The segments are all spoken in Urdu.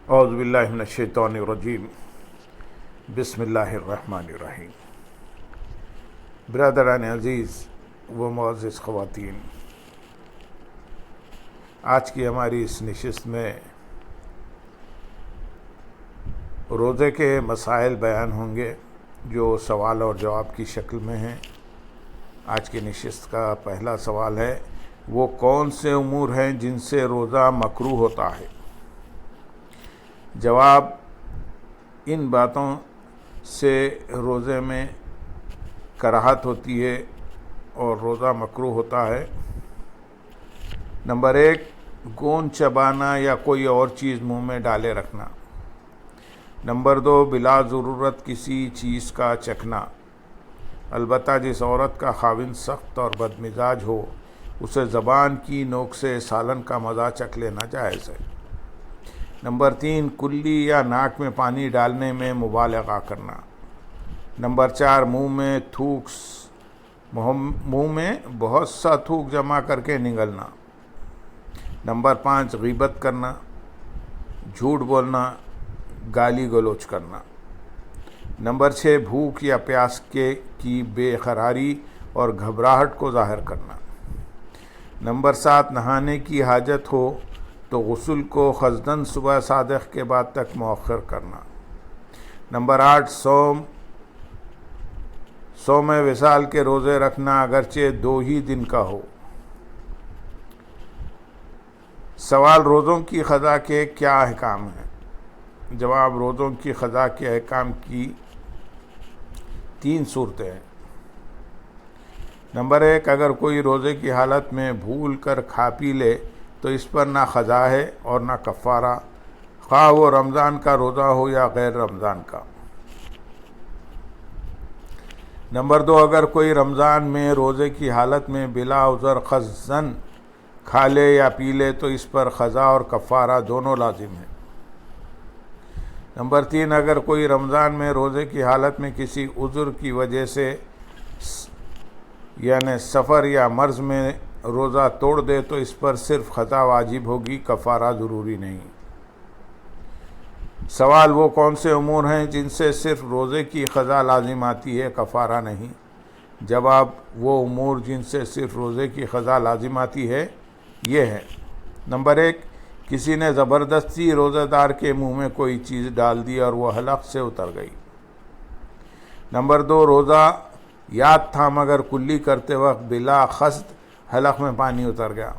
اعوذ باللہ من الشیطان الرجیم بسم اللہ الرحمن الرحیم۔ برادران عزیز و معزز خواتین، آج کی ہماری اس نشست میں روزے کے مسائل بیان ہوں گے جو سوال اور جواب کی شکل میں ہیں۔ آج کی نشست کا پہلا سوال ہے، وہ کون سے امور ہیں جن سے روزہ مکروہ ہوتا ہے؟ جواب، ان باتوں سے روزے میں کراہت ہوتی ہے اور روزہ مکروہ ہوتا ہے۔ نمبر 1، گون چبانا یا کوئی اور چیز منہ میں ڈالے رکھنا۔ نمبر 2، بلا ضرورت کسی چیز کا چکھنا، البتہ جس عورت کا خاوند سخت اور بد مزاج ہو اسے زبان کی نوک سے سالن کا مزہ چکھ لینا جائز ہے۔ نمبر 3، کلی یا ناک میں پانی ڈالنے میں مبالغہ کرنا۔ نمبر 4، منہ میں بہت سا تھوک جمع کر کے نگلنا۔ نمبر 5، غیبت کرنا، جھوٹ بولنا، گالی گلوچ کرنا۔ نمبر 6، بھوک یا پیاس کی بے قراری اور گھبراہٹ کو ظاہر کرنا۔ نمبر 7، نہانے کی حاجت ہو تو غسل کو خزدن صبح صادق کے بعد تک مؤخر کرنا۔ نمبر 8، صوم وصال کے روزے رکھنا اگرچہ 2 ہی دن کا ہو۔ سوال، روزوں کی قضا کے کیا احکام ہیں؟ جواب، روزوں کی قضا کے احکام کی 3 صورتیں ہیں۔ نمبر 1، اگر کوئی روزے کی حالت میں بھول کر کھا پی لے تو اس پر نہ قضا ہے اور نہ کفارہ، خواہ وہ رمضان کا روزہ ہو یا غیر رمضان کا۔ نمبر 2، اگر کوئی رمضان میں روزے کی حالت میں بلا عذر قصداً کھا لے یا پی لے تو اس پر قضا اور کفارہ دونوں لازم ہیں۔ نمبر 3، اگر کوئی رمضان میں روزے کی حالت میں کسی عذر کی وجہ سے یعنی سفر یا مرض میں روزہ توڑ دے تو اس پر صرف قضا واجب ہوگی، کفارہ ضروری نہیں۔ سوال، وہ کون سے امور ہیں جن سے صرف روزے کی قضا لازم آتی ہے، کفارہ نہیں؟ جواب، وہ امور جن سے صرف روزے کی قضا لازم آتی ہے یہ ہے۔ نمبر 1، کسی نے زبردستی روزہ دار کے منہ میں کوئی چیز ڈال دی اور وہ حلق سے اتر گئی۔ نمبر 2، روزہ یاد تھا مگر کلی کرتے وقت بلا قصد حلق میں پانی اتر گیا۔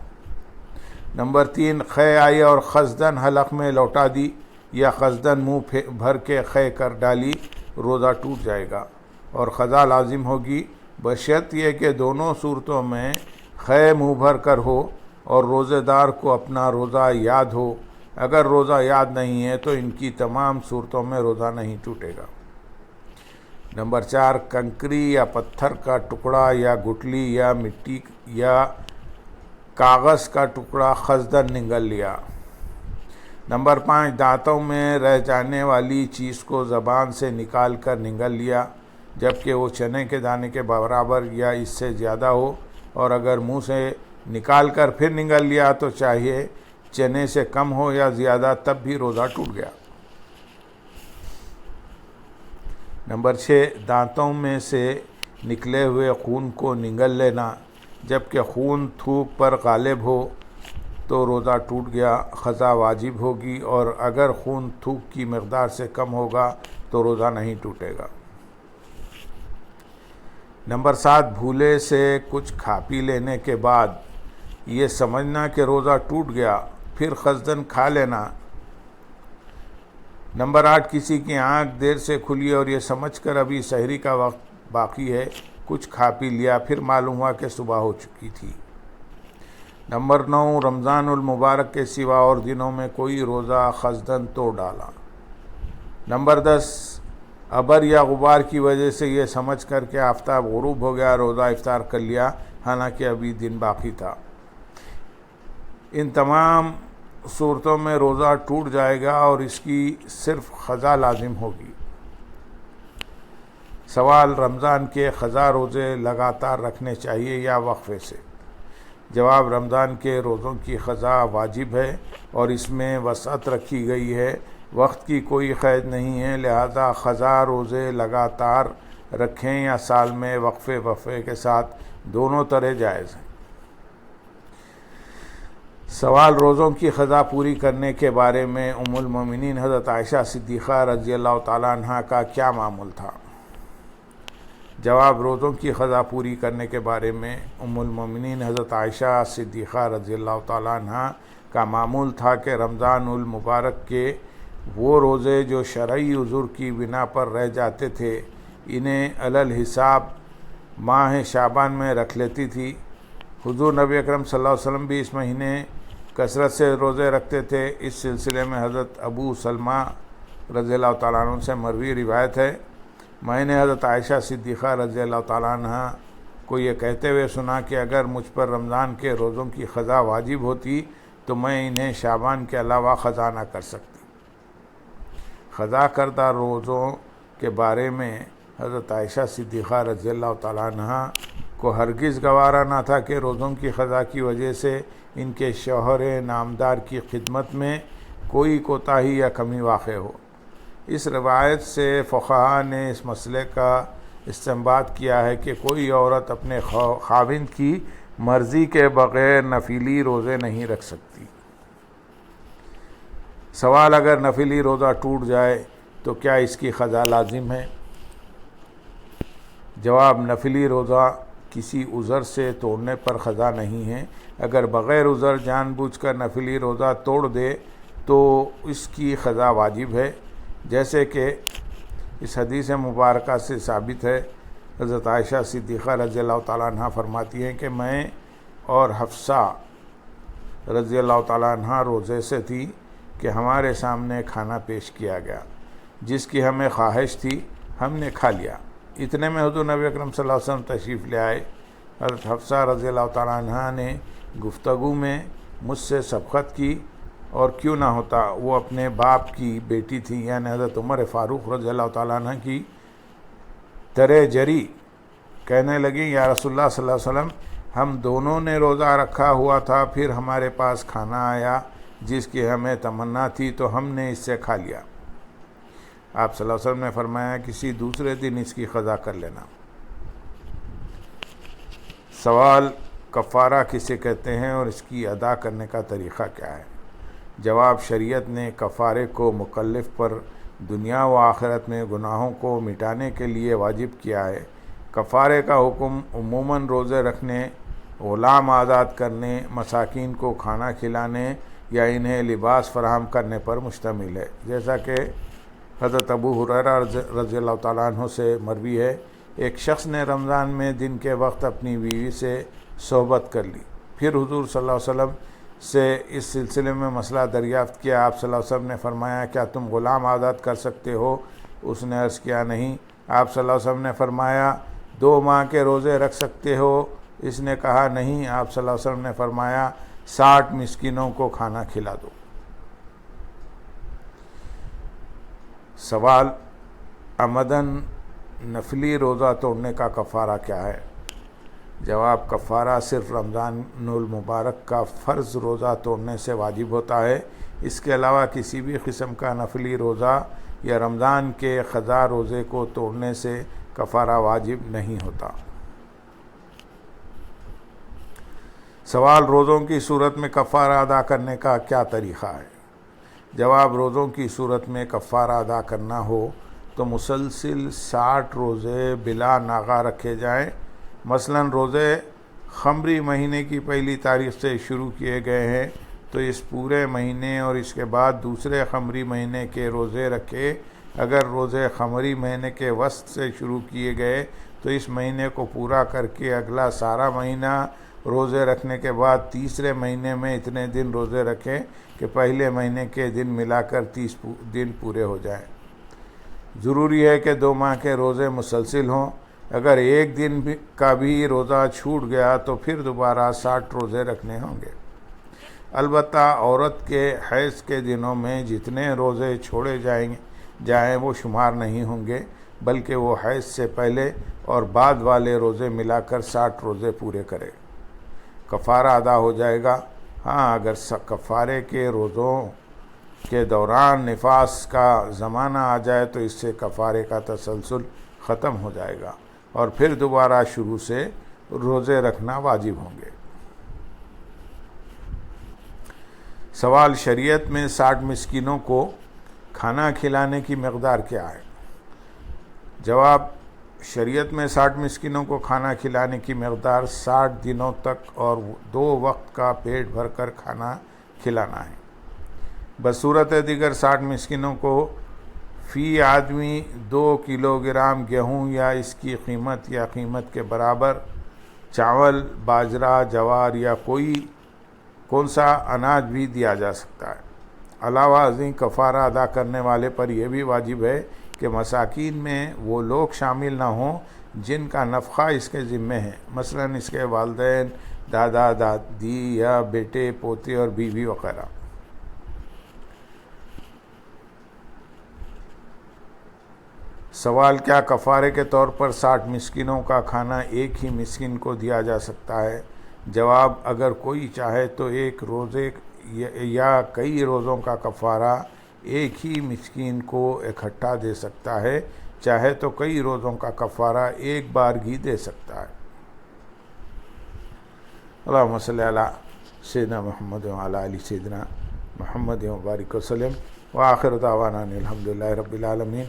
نمبر 3، خے آئی اور قصداً حلق میں لوٹا دی یا قصداً منہ بھر کے خے کر ڈالی، روزہ ٹوٹ جائے گا اور قضا لازم ہوگی، بشرط یہ کہ دونوں صورتوں میں خے منہ بھر کر ہو اور روزے دار کو اپنا روزہ یاد ہو۔ اگر روزہ یاد نہیں ہے تو ان کی تمام صورتوں میں روزہ نہیں ٹوٹے گا۔ نمبر 4، کنکری یا پتھر کا ٹکڑا یا گٹلی یا مٹی یا کاغذ کا ٹکڑا قصداً نگل لیا۔ نمبر 5، دانتوں میں رہ جانے والی چیز کو زبان سے نکال کر نگل لیا جبکہ وہ چنے کے دانے کے برابر یا اس سے زیادہ ہو، اور اگر منہ سے نکال کر پھر نگل لیا تو چاہے چنے سے کم ہو یا زیادہ تب بھی روزہ ٹوٹ گیا۔ نمبر 6، دانتوں میں سے نکلے ہوئے خون کو نگل لینا جبکہ خون تھوک پر غالب ہو تو روزہ ٹوٹ گیا، قضا واجب ہوگی، اور اگر خون تھوک کی مقدار سے کم ہوگا تو روزہ نہیں ٹوٹے گا۔ نمبر 7، بھولے سے کچھ کھا پی لینے کے بعد یہ سمجھنا کہ روزہ ٹوٹ گیا پھر قصداً کھا لینا۔ نمبر 8، کسی کی آنکھ دیر سے کھلی اور یہ سمجھ کر ابھی سحری کا وقت باقی ہے کچھ کھا پی لیا، پھر معلوم ہوا کہ صبح ہو چکی تھی۔ نمبر 9، رمضان المبارک کے سوا اور دنوں میں کوئی روزہ قصداً توڑ ڈالا۔ نمبر 10، ابر یا غبار کی وجہ سے یہ سمجھ کر کہ آفتاب غروب ہو گیا روزہ افطار کر لیا حالانکہ ابھی دن باقی تھا۔ ان تمام صورتوں میں روزہ ٹوٹ جائے گا اور اس کی صرف قضا لازم ہوگی۔ سوال، رمضان کے قضا روزے لگاتار رکھنے چاہیے یا وقفے سے؟ جواب رمضان کے روزوں کی قضا واجب ہے اور اس میں وسعت رکھی گئی ہے، وقت کی کوئی قید نہیں ہے، لہذا قضا روزے لگاتار رکھیں یا سال میں وقفے کے ساتھ، دونوں طرح جائز ہیں۔ سوال روزوں کی قضا پوری کرنے کے بارے میں ام المومنین حضرت عائشہ صدیقہ رضی اللہ تعالیٰ عنہ کا کیا معمول تھا؟ جواب روزوں کی قضا پوری کرنے کے بارے میں ام المومنین حضرت عائشہ صدیقہ رضی اللہ تعالیٰ عنہ کا معمول تھا کہ رمضان المبارک کے وہ روزے جو شرعی عذر کی بنا پر رہ جاتے تھے انہیں علی الحساب ماہ شعبان میں رکھ لیتی تھی۔ حضور نبی اکرم صلی اللہ علیہ وسلم بھی اس مہینے کثرت سے روزے رکھتے تھے۔ اس سلسلے میں حضرت ابو سلمہ رضی اللہ تعالیٰ عنہ سے مروی روایت ہے، میں نے حضرت عائشہ صدیقہ رضی اللہ تعالیٰ عنہ کو یہ کہتے ہوئے سنا کہ اگر مجھ پر رمضان کے روزوں کی قضا واجب ہوتی تو میں انہیں شعبان کے علاوہ قضا نہ کر سکتی۔ قضا کردہ روزوں کے بارے میں حضرت عائشہ صدیقہ رضی اللہ تعالیٰ عنہ کو ہرگز گوارا نہ تھا کہ روزوں کی قضا کی وجہ سے ان کے شوہر نامدار کی خدمت میں کوئی کوتاہی یا کمی واقع ہو۔ اس روایت سے فقہاء نے اس مسئلے کا استنباط کیا ہے کہ کوئی عورت اپنے خاوند کی مرضی کے بغیر نفلی روزے نہیں رکھ سکتی۔ سوال اگر نفلی روزہ ٹوٹ جائے تو کیا اس کی قضا لازم ہے؟ جواب نفلی روزہ کسی عذر سے توڑنے پر قضا نہیں ہے۔ اگر بغیر عذر جان بوجھ کر نفلی روزہ توڑ دے تو اس کی قضا واجب ہے، جیسے کہ اس حدیث مبارکہ سے ثابت ہے۔ حضرت عائشہ صدیقہ رضی اللہ تعالیٰ عنہ فرماتی ہیں کہ میں اور حفصہ رضی اللہ تعالیٰ عنہ روزے سے تھی کہ ہمارے سامنے کھانا پیش کیا گیا جس کی ہمیں خواہش تھی، ہم نے کھا لیا۔ اتنے میں حضور نبی اکرم صلی اللہ علیہ وسلم تشریف لے آئے۔ حضرت حفصہ رضی اللہ تعالیٰ عنہ نے گفتگو میں مجھ سے سبقت کی، اور کیوں نہ ہوتا، وہ اپنے باپ کی بیٹی تھی، یعنی حضرت عمر فاروق رضی اللہ تعالیٰ عنہ کی ترے جری۔ کہنے لگی یا رسول اللہ صلی اللہ علیہ وسلم، ہم دونوں نے روزہ رکھا ہوا تھا، پھر ہمارے پاس کھانا آیا جس کی ہمیں تمنا تھی تو ہم نے اس سے کھا لیا۔ آپ صلی اللہ علیہ وسلم نے فرمایا کسی دوسرے دن اس کی قضا کر لینا۔ سوال کفارہ کسے کہتے ہیں اور اس کی ادا کرنے کا طریقہ کیا ہے؟ جواب شریعت نے کفارے کو مکلف پر دنیا و آخرت میں گناہوں کو مٹانے کے لیے واجب کیا ہے۔ کفارے کا حکم عموماً روزے رکھنے، غلام آزاد کرنے، مساکین کو کھانا کھلانے یا انہیں لباس فراہم کرنے پر مشتمل ہے، جیسا کہ حضرت ابو ہریرہ رضی اللہ تعالیٰ عنہ سے مروی ہے، ایک شخص نے رمضان میں دن کے وقت اپنی بیوی سے صحبت کر لی، پھر حضور صلی اللہ علیہ وسلم سے اس سلسلے میں مسئلہ دریافت کیا۔ آپ صلی اللہ علیہ وسلم نے فرمایا کیا تم غلام آزاد کر سکتے ہو؟ اس نے عرض کیا نہیں۔ آپ صلی اللہ علیہ وسلم نے فرمایا 2 ماہ کے روزے رکھ سکتے ہو؟ اس نے کہا نہیں۔ آپ صلی اللہ علیہ وسلم نے فرمایا 60 مسکینوں کو کھانا کھلا دو۔ سوال عمدن نفلی روزہ توڑنے کا کفارہ کیا ہے؟ جواب کفارہ صرف رمضان المبارک کا فرض روزہ توڑنے سے واجب ہوتا ہے، اس کے علاوہ کسی بھی قسم کا نفلی روزہ یا رمضان کے قضا روزے کو توڑنے سے کفارہ واجب نہیں ہوتا۔ سوال روزوں کی صورت میں کفارہ ادا کرنے کا کیا طریقہ ہے؟ جواب روزوں کی صورت میں کفارہ ادا کرنا ہو تو مسلسل 60 روزے بلا ناغہ رکھے جائیں۔ مثلاً روزے قمری مہینے کی پہلی تاریخ سے شروع کیے گئے ہیں تو اس پورے مہینے اور اس کے بعد دوسرے قمری مہینے کے روزے رکھے۔ اگر روزے قمری مہینے کے وسط سے شروع کیے گئے تو اس مہینے کو پورا کر کے اگلا سارا مہینہ روزے رکھنے کے بعد تیسرے مہینے میں اتنے دن روزے رکھیں کہ پہلے مہینے کے دن ملا کر 30 دن پورے ہو جائیں۔ ضروری ہے کہ 2 ماہ کے روزے مسلسل ہوں۔ اگر ایک دن کا بھی روزہ چھوٹ گیا تو پھر دوبارہ 60 روزے رکھنے ہوں گے۔ البتہ عورت کے حیض کے دنوں میں جتنے روزے چھوڑے جائیں وہ شمار نہیں ہوں گے، بلکہ وہ حیض سے پہلے اور بعد والے روزے ملا کر 60 روزے پورے کرے۔ کفارہ ادا ہو جائے گا۔ ہاں اگر کفارے کے روزوں کے دوران نفاس کا زمانہ آ جائے تو اس سے کفارے کا تسلسل ختم ہو جائے گا اور پھر دوبارہ شروع سے روزے رکھنا واجب ہوں گے۔ سوال، شریعت میں 60 مسکینوں کو کھانا کھلانے کی مقدار کیا ہے؟ جواب، شریعت میں 60 مسکینوں کو کھانا کھلانے کی مقدار 60 دنوں تک اور 2 وقت کا پیٹ بھر کر کھانا کھلانا ہے۔ بصورت دیگر 60 مسکینوں کو فی آدمی 2 کلو گرام گیہوں یا اس کی قیمت یا قیمت کے برابر چاول، باجرہ، جوار یا کون سا اناج بھی دیا جا سکتا ہے۔ علاوہ ازیں کفارہ ادا کرنے والے پر یہ بھی واجب ہے کہ مساکین میں وہ لوگ شامل نہ ہوں جن کا نفقہ اس کے ذمے ہے، مثلا اس کے والدین، دادا دادی یا بیٹے پوتے اور بیوی وغیرہ۔ سوال، کیا کفارے کے طور پر 60 مسکینوں کا کھانا ایک ہی مسکین کو دیا جا سکتا ہے؟ جواب، اگر کوئی چاہے تو ایک روزے یا کئی روزوں کا کفارہ ایک ہی مسکین کو اکٹھا دے سکتا ہے، چاہے تو کئی روزوں کا کفارہ ایک بارگی دے سکتا ہے۔ اللہم صلی علی سیدنا محمد وعلی آل سیدنا محمد وبارک وسلم، وآخر دعوانا الحمدللہ رب العالمین۔